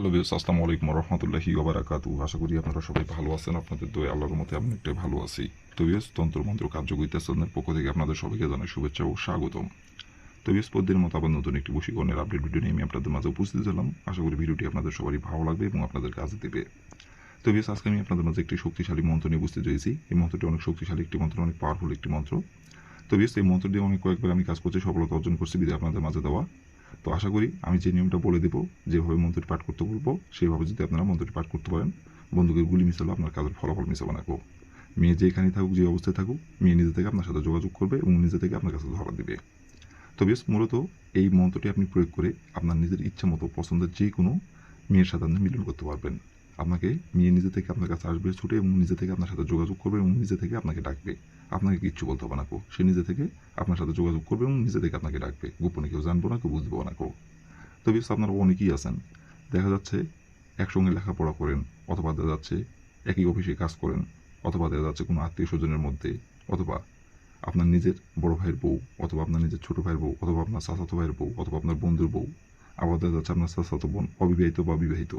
Hello viewers, আসসালামু আলাইকুম ওয়া রাহমাতুল্লাহি ওয়া বারাকাতুহু। আশা করি আপনারা সবাই ভালো আছেন। আপনাদের দোয়ায় আল্লাহর রহমতে আমি অনেকটাই ভালো আছি। তো ভিউয়ার্স, তন্ত্রমন্ত্র কার্যকরিতা চ্যানেলের পক্ষ থেকে আপনাদের সবাইকে জানাই শুভেচ্ছা ও স্বাগতম। তো ভিউয়ার্স, প্রতিদিনের মতো আবার নতুন একটি বশীকরণের আপডেট ভিডিও নিয়ে আমি আপনাদের মাঝে উপস্থিত হলাম। আশা করি ভিডিওটি আপনাদের সবারই ভালো লাগবে এবং আপনাদের কাজে দেবে। তো ভিউয়ার্স, আজকে আমি আপনাদের মাঝে একটি শক্তিশালী মন্ত্র নিয়ে উপস্থিত হয়েছি। এই মন্ত্রটি অনেক শক্তিশালী একটি মন্ত্র, অনেক পাওয়ারফুল একটি মন্ত্র। তো ভিউয়ার্স, এই মন্ত্র দিয়ে অনেক কয়েকবার আমি কাজ করছি, সফলতা অর্জন করছি, বিধায় আপনাদের মাঝে দেওয়া। তো আশা করি আমি যে নিয়মটা বলে দেবো, যেভাবে মন্ত্রটি পাঠ করতে বলবো, সেইভাবে যদি আপনারা মন্ত্রটি পাঠ করতে পারেন, বন্দুকের গুলি মিশালো আপনার কাজের ফলাফল মিশাবে না। মেয়ে যেখানেই থাকুক, যে অবস্থায় থাকুক, মেয়ে নিজে থেকে আপনার সাথে যোগাযোগ করবে এবং নিজে থেকে আপনার কাছে ধরা দিবে। তো বেশ, মূলত এই মন্ত্রটি আপনি প্রয়োগ করে আপনার নিজের ইচ্ছা মতো পছন্দের যে কোনো মেয়ের সাথে আপনি মিলন করতে পারবেন। আপনাকে মেয়ে নিজে থেকে আপনার কাছে আসবে ছুটে এবং নিজে থেকে আপনার সাথে যোগাযোগ করবে এবং নিজে থেকে আপনাকে ডাকবে। আপনাকে কিচ্ছু বলতে হবে না। সে নিজে থেকে আপনার সাথে যোগাযোগ করবে এবং নিজে থেকে আপনাকে ডাকবে। গোপনে কেউ জানবো না, কেউ বুঝবো না। তো বেশ, আপনারা অনেকেই আছেন, দেখা যাচ্ছে একসঙ্গে লেখাপড়া করেন, অথবা দেখা যাচ্ছে একই অফিসে কাজ করেন, অথবা দেখা যাচ্ছে কোনো আত্মীয় স্বজনের মধ্যে, অথবা আপনার নিজের বড় ভাইয়ের বউ, অথবা আপনার নিজের ছোট ভাইয়ের বউ, অথবা আপনার চাচাতো ভাইয়ের বউ, অথবা আপনার বন্ধুর বউ। আবার দেখা যাচ্ছে আপনার চাচাতো বোন অবিবাহিত বা বিবাহিত।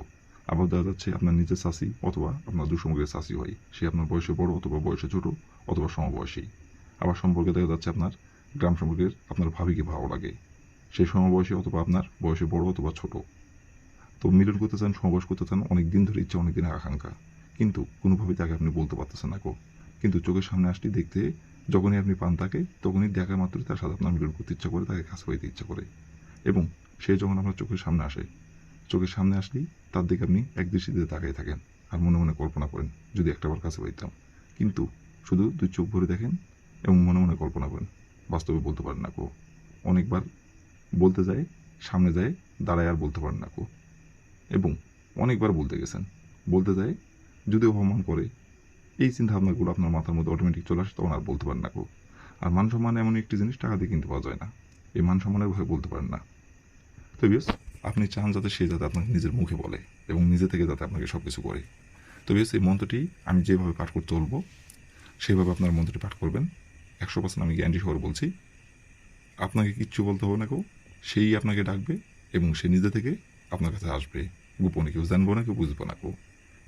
আবার দেখা যাচ্ছে আপনার নিজের চাচি অথবা আপনার দুঃসম্পর্কের চাচি হয়, সে আপনার বয়সে বড় অথবা বয়সে ছোট অথবা সমবয়সী। আবার সম্পর্কে দেখা যাচ্ছে আপনার গ্রাম সম্পর্কের আপনার ভাবিকে ভালো লাগে, সে সমবয়সী অথবা আপনার বয়সে বড় অথবা ছোট। তো মিলন করতে চান, সমবয়স করতে চান, অনেক দিন ধরে ইচ্ছা, অনেক দিনের আকাঙ্ক্ষা, কিন্তু কোনোভাবেই তাকে আপনি বলতে পারতেছেন না। কিন্তু চোখের সামনে আসলে দেখতে যখনই আপনি পান তাকে, তখনই দেখা মাত্রই তার সাথে আপনার মিলন করতে ইচ্ছা করে, তাকে কাছে পাইতে ইচ্ছা করে। এবং সে যখন আপনার চোখের সামনে আসে, চোখের সামনে আসলেই তার দিকে আপনি একদৃষ্টিতে তাকিয়ে থাকেন আর মনে মনে কল্পনা করেন, যদি একটাবার কাছে পাইতাম। কিন্তু শুধু দুই চোখ ভরে দেখেন এবং মনে মনে কল্পনা করেন, বাস্তবে বলতে পারেন না। অনেকবার বলতে যায়, সামনে যায়, দাঁড়ায় আর বলতে পারেন না। এবং অনেকবার বলতে গেছেন, বলতে যায়, যদি অপমান করে, এই চিন্তা ভাবনাগুলো আপনার মাথার মধ্যে অটোমেটিক চলে আসে, তখন আর বলতে পারেন না। আর মান সম্মান এমন একটি জিনিস, টাকা দিয়ে কিনতে পাওয়া যায় না। এই মান সম্মানের ভয়ে বলতে পারেন না। তো বিয়স, আপনি চান যাতে সে যাতে আপনাকে নিজের মুখে বলে এবং নিজে থেকে যাতে আপনাকে সব কিছু করে। তো বিয়স, এই মন্ত্রটি আমি যেভাবে পাঠ করতে বলবো, সেইভাবে আপনার মন্ত্রটি পাঠ করবেন। 100% আমি গ্যারান্টি সহকারে বলছি, আপনাকে কিচ্ছু বলতে হবে না। সেই আপনাকে ডাকবে এবং সে নিজে থেকে আপনার কাছে আসবে। গোপনে কেউ জানবো না, কেউ বুঝবো না।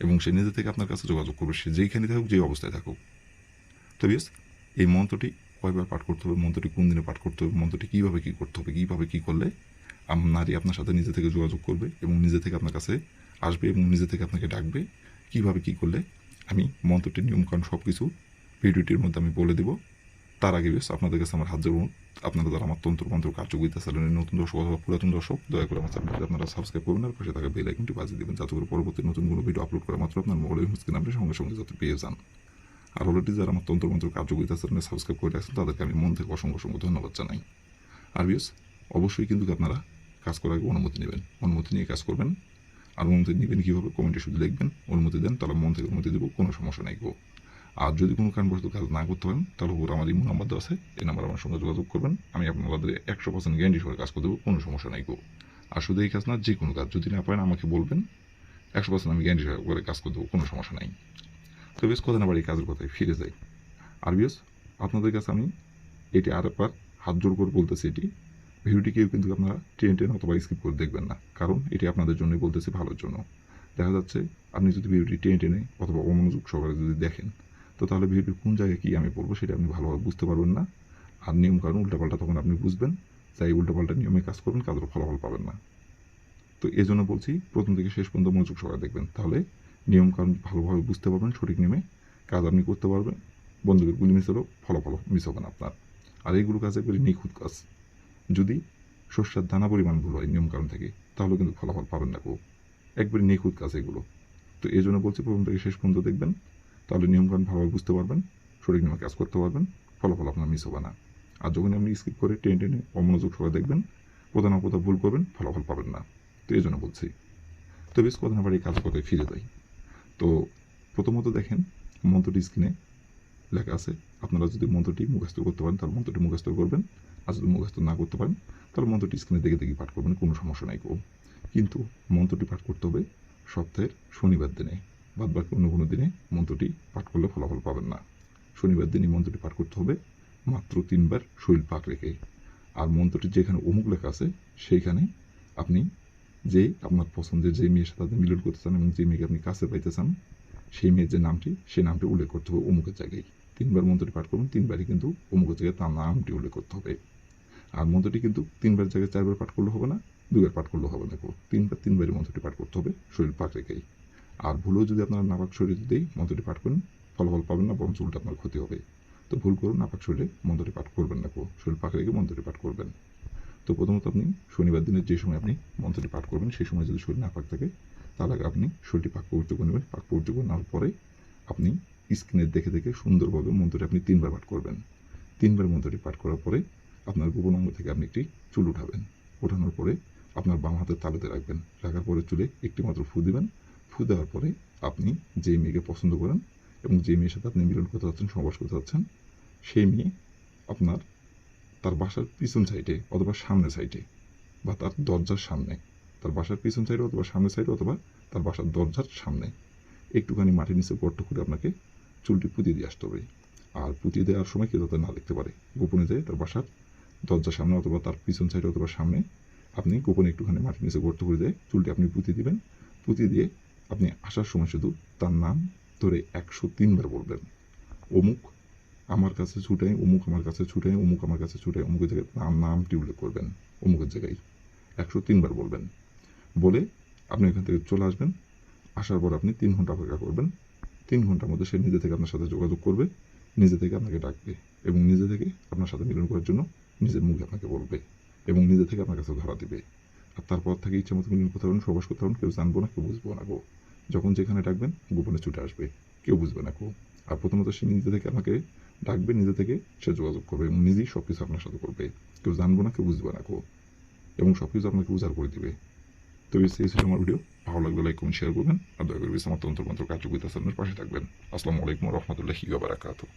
এবং সে নিজে থেকে আপনার কাছে যোগাযোগ করবে, সে যেইখানে থাকুক, যে অবস্থায় থাকুক। তো বিয়স, এই মন্ত্রটি কয়বার পাঠ করতে হবে, মন্ত্রটি কোন দিনে পাঠ করতে হবে, মন্ত্রটি কীভাবে কী করতে হবে, কীভাবে কী করলে নারী আপনার সাথে নিজে থেকে যোগাযোগ করবে এবং নিজে থেকে আপনার কাছে আসবে এবং নিজে থেকে আপনাকে ডাকবে, কীভাবে কী করলে আমি মন্ত্রটির নিয়মকানুন সব কিছু ভিডিওটির মধ্যে আমি বলে দেবো। তার আগে বেশ আপনাদের কাছে আমার হাত জোড়, আপনারা যারা আমার তন্ত্রমন্ত্র কার্যকরিতা চ্যানেলের নতুন দর্শক অথবা পুরাতন দর্শক, দয়া করে আমার চ্যানেলটি আপনারা সাবস্ক্রাইব করবেন আর পাশে থাকা বেল আইকনটি বাজিয়ে দেবেন, যাতে করে পরবর্তী নতুন কোনো ভিডিও আপলোড করা মাত্র আপনার মোবাইলের স্ক্রিন আপনি সঙ্গে সঙ্গে যাতে পেয়ে যান। আর অলরেডি যারা আমার তন্ত্রমন্ত্র কার্যকরিতা চ্যানেলে সাবস্ক্রাইব করে রাখছেন, তাদেরকে আমি মন থেকে অসংখ্য অসংখ্য ধন্যবাদ জানাই। আর বিয়স, অবশ্যই কিন্তু আপনারা কাজ করার আগে অনুমতি নেবেন, অনুমতি নিয়ে কাজ করবেন। আর অনুমতি নেবেন কীভাবে, কমেন্টে শুধু লিখবেন অনুমতি দেন, তাহলে মন থেকে অনুমতি দেবো, কোনো সমস্যা নেই। আর যদি কোনো কারণবশত কাজ না করতে পারেন, তাহলে ওর আমার ইমো নাম্বার দেওয়া আছে, এই নাম্বার আমার সঙ্গে যোগাযোগ করবেন। আমি আপনাদের 100% গ্যারান্টি সহকারে কাজ করে দেবো, কোনো সমস্যা নাই। আর শুধু এই কাজ না, যে কোনো কাজ যদি না পারেন আমাকে বলবেন, 100% আমি গ্যারান্টি সহকারে কাজ করে দেবো, কোনো সমস্যা নাই। তো বেশ, কথা না বাড়ি কাজের কথায় ফিরে যাই। আর বেশ, আপনাদের কাছে আমি এটি আরেকবার হাত জোর করে বলতেছি, এটি ভিডিওটি কেউ কিন্তু আপনারা টেনে অথবা স্কিপ করে দেখবেন না, কারণ এটি আপনাদের জন্যই বলতেছি, ভালোর জন্য। দেখা যাচ্ছে আপনি যদি ভিডিওটি টেনে অথবা অমনোযোগ সহকারে যদি দেখেন, তো তাহলে ভিডিওর কোন জায়গায় কী আমি বলবো সেটা আপনি ভালোভাবে বুঝতে পারবেন না। আর নিয়মকানুন উল্টাপাল্টা তখন আপনি বুঝবেন, তাই উল্টাপাল্টা নিয়মে কাজ করবেন, কাজের ফলাফল পাবেন না। তো এই জন্য বলছি, প্রথম থেকে শেষ পর্যন্ত মনোযোগ সহকারে দেখবেন, তাহলে নিয়মকানুন ভালোভাবে বুঝতে পারবেন, সঠিক নিয়মে কাজ আপনি করতে পারবেন। বন্ধুদের গুলি মিস হলেও ফলাফল মিস হবে না আপনার। আর এইগুলো কাজ একবারে নিখুঁত কাজ। যদি শস্যের দানা পরিমাণ ভুল হয় নিয়মকানুন থেকে, তাহলে কিন্তু ফলাফল পাবেন না। একবারে নিখুঁত কাজ এগুলো। তো এই জন্য বলছি, প্রথম থেকে শেষ পর্যন্ত দেখবেন, তাহলে নিয়মকানুন ভালোভাবে বুঝতে পারবেন, সঠিক নিয়মে কাজ করতে পারবেন, ফলাফল আপনার মিস হবে না। আর যখন আপনি স্কিপ করে টেনে অমনোযোগ সবাই দেখবেন, কোথাও না কোথাও ভুল করবেন, ফলাফল পাবেন না। তো এই জন্য বলছি। তো বেশ, কথা না বাড়ি কাজের কথায় ফিরে যাই। তো প্রথমত দেখেন, মন্ত্রটি স্ক্রিনে লেখা আছে। আপনারা যদি মন্ত্রটি মুখস্থ করতে পারেন, তাহলে মন্ত্রটি মুখস্থ করবেন। আর যদি মুখস্থ না করতে পারেন, তাহলে মন্ত্রটি স্ক্রিনে দেখে দেখে পাঠ করবেন, কোনো সমস্যা নাই। কিন্তু মন্ত্রটি পাঠ করতে হবে সপ্তাহের শনিবার দিনে, বাদ বাকি অন্য কোনো দিনে মন্ত্রটি পাঠ করলে ফলাফল পাবেন না। শনিবার দিনই মন্ত্রটি পাঠ করতে হবে, মাত্র 3 বার শরীর পাক রেখে। আর মন্ত্রটি যেখানে অমুক লেখা আছে, সেইখানে আপনি যে আপনার পছন্দের যে মেয়ের সাথে আপনি মিলন করতে চান এবং যে মেয়েকে আপনি কাছে পাইতে চান, সেই মেয়ের যে নামটি, সেই নামটি উল্লেখ করতে হবে অমুকের জায়গায়। 3 বার মন্ত্রটি পাঠ করবেন, 3 বারই কিন্তু অমুকের জায়গায় তার নামটি উল্লেখ করতে হবে। আর মন্ত্রটি কিন্তু 3 বার জায়গায় 4 বার পাঠ করলে হবে না, 2 বার পাঠ করলে হবে না। 3বারই মন্ত্রটি পাঠ করতে হবে শরীর পাক রেখেই। আর ভুলেও যদি আপনার নাপাক শরীরে দিয়েই মন্ত্রটি পাঠ করেন, ফলাফল পাবেন না, বরং উল্টা আপনার ক্ষতি হবে। তো ভুল করুন, নাপাক শরীরে মন্ত্রটি পাঠ করবেন না, শরীর পাক রেখে মন্ত্রটি পাঠ করবেন। তো প্রথমত আপনি শনিবার দিনের যে সময় আপনি মন্ত্রটি পাঠ করবেন, সেই সময় যদি শরীর নাপাক থাকে, তাহলে আগে আপনি শরীরটি পাক পবিত্র করে নেবেন। পাক পবিত্র করে নেওয়ার পরে আপনি স্ক্রিনে দেখে দেখে সুন্দরভাবে মন্ত্রটি আপনি 3 বার পাঠ করবেন। 3 বার মন্ত্রটি পাঠ করার পরে আপনার গোপন অঙ্গ থেকে আপনি একটি চুল উঠাবেন। ওঠানোর পরে আপনার বাম হাতের তালুতে রাখবেন। রাখার পরে চুলে একটি মাত্র ফু দিবেন। ফু দেওয়ার পরে আপনি যে মেয়েকে পছন্দ করেন এবং যে মেয়ের সাথে আপনি মিলন করতে যাচ্ছেন, সহবাস করতে যাচ্ছেন, সেই মেয়ে আপনার তার বাসার পিছন সাইডে অথবা সামনে সাইডে বা তার দরজার সামনে, তার বাসার পিছন সাইডে অথবা সামনে সাইডে অথবা তার বাসার দরজার সামনে একটুখানি মাটির নিচে গর্ত করে আপনাকে চুলটি পুঁতিয়ে দিয়ে আসতে হবে। আর পুঁতিয়ে দেওয়ার সময় কেউ যাতে না দেখতে পারে, গোপনে যায় তার বাসার দরজার সামনে অথবা তার পিছন সাইডে অথবা সামনে আপনি গোপনে একটুখানি মাটির নিচে গর্ত করে দিয়ে চুলটি আপনি পুঁতিয়ে দিবেন। পুঁতিয়ে দিয়ে আপনি আসার সময় শুধু তার নাম ধরে 103 বার বলবেন। অমুক আমার কাছে ছুটাই, অমুক আমার কাছে ছুটাই, অমুক আমার কাছে ছুটাই, অমুকের জায়গায় নামটি উল্লেখ করবেন, অমুকের জায়গায় 103 বার বলবেন। বলে আপনি এখান থেকে চলে আসবেন। আসার পর আপনি 3 ঘন্টা অপেক্ষা করবেন। 3 ঘন্টার মধ্যে সে নিজে থেকে আপনার সাথে যোগাযোগ করবে, নিজে থেকে আপনাকে ডাকবে এবং নিজে থেকে আপনার সাথে মিলন করার জন্য নিজের মুখে আপনাকে বলবে এবং নিজে থেকে আপনার কাছে ধরা দিবে। আর তারপর থেকে ইচ্ছা মতো মিলন করতে পারবেন, সহবাস করতে পারবেন, কেউ জানবো না, কেউ বুঝবো না। যখন যেখানে ডাকবেন গোপনে ছুটে আসবে, কেউ বুঝবে না। আর প্রথমত সে নিজে থেকে আপনাকে ডাকবে, নিজে থেকে সে যোগাযোগ করবে এবং নিজেই সব কিছু আপনার সাথে করবে, কেউ জানবো না, কেউ বুঝবে না এবং সব কিছু আপনাকে উজাড় করে দিবে। তো এই ছিল আমার ভিডিও। ভালো লাগলে লাইক কমেন্ট শেয়ার করবেন আর দয়া করে আমার তন্ত্র মন্ত্র কার্যকরিতা চ্যানেলের পাশে থাকবেন। আসসালামু আলাইকুম রহমতুল্লাহি ওয়া বারাকাতুহু।